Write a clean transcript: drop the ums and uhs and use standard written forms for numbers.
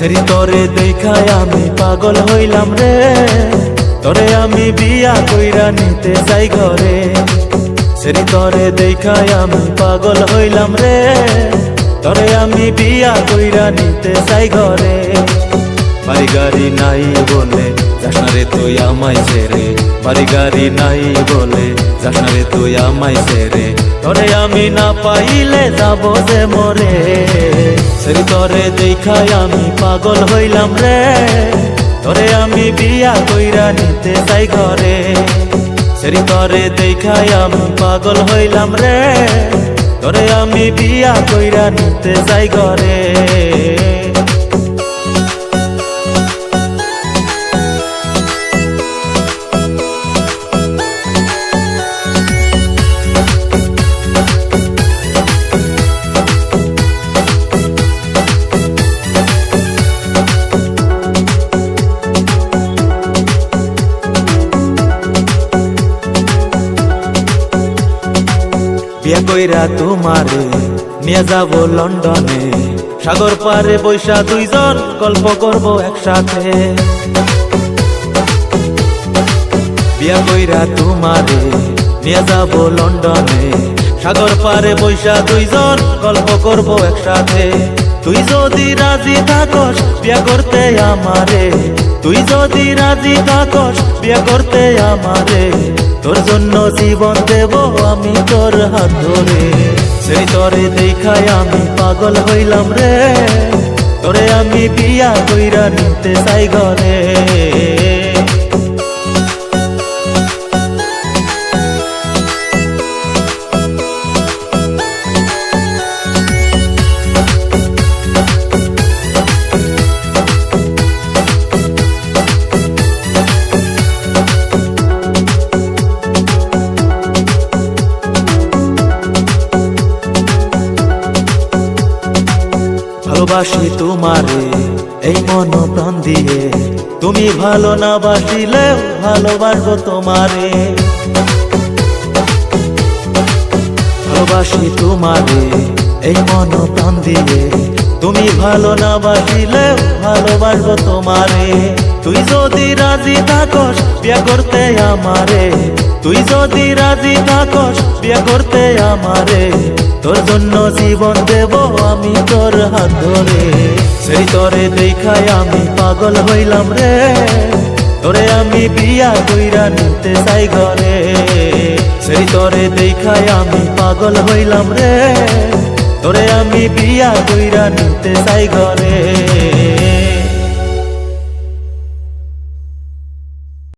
সেরি তরে দেখায় আমি পাগল হইলাম রে, তরে আমি বিয়া কইরা নিতে চাই ঘরে। সেরি তরে দেখায় আমি পাগল হইলাম রে, তরে আমি বিয়া কইরা নিতে চাই ঘরে। বাড়ি গাড়ি নাই বলে যাস না রে তুই আমায় ছেড়ে, বাড়ি গাড়ি নাই বলে যাস না রে তুই আমায় ছেড়ে, তরে আমি না পাইলে যাব যে মরে। সেরি তরে দেখায় আমি পাগল হইলাম রে, তরে আমি বিয়া কইরা নিতে চাই ঘরে। সেরি তরে দেখায় আমি পাগল হইলাম রে, তরে আমি বিয়া কইরা নিতে চাই ঘরে। বিয়া কইরা তোমারে নিয়ে যাব লন্ডনে, সাগর পারে বৈশা দুইজন গল্প করব একসাথে। বিয়া কইরা তোমারে নিয়ে যাব লন্ডনে, সাগর পারে বৈশা দুইজন গল্প করব একসাথে। তুই যদি রাজি থাকস বিয়া করতে আমারে, তুই যদি রাজি থাকস বিয়া করতে আমারে, তোর জন্য জীবন দেব আমি তোর হাত ধরে। সেই তরে দেখায় আমি পাগল হইলাম রে, তোরে আমি বিয়া কইরা নিতে চাই ঘরে। ভালোবাসি তোমারে এই মন প্রাণ দিয়ে, তুমি ভালো না বাসিলে ভালোবাসবো তোমারে। ভালোবাসি তোমারে এই মন প্রাণ দিয়ে, তুমি ভালো না বাসিলে ভালোবাসবো তোমারে। তুই যদি রাজি থাকস বিয়া করতে আমারে, তুই যদি রাজি থাকস বিয়া করতে আমারে, তোর জন্য জীবন দেব আমি তোর হাত ধরে। সেই তরে দেখায় আমি পাগল হইলাম রে, তোরে আমি বিয়া কইরা নিতে চাই ঘরে। সেই তরে দেখায় আমি পাগল হইলাম রে, তোরে আমি বিয়া কইরা নিতে চাই ঘরে।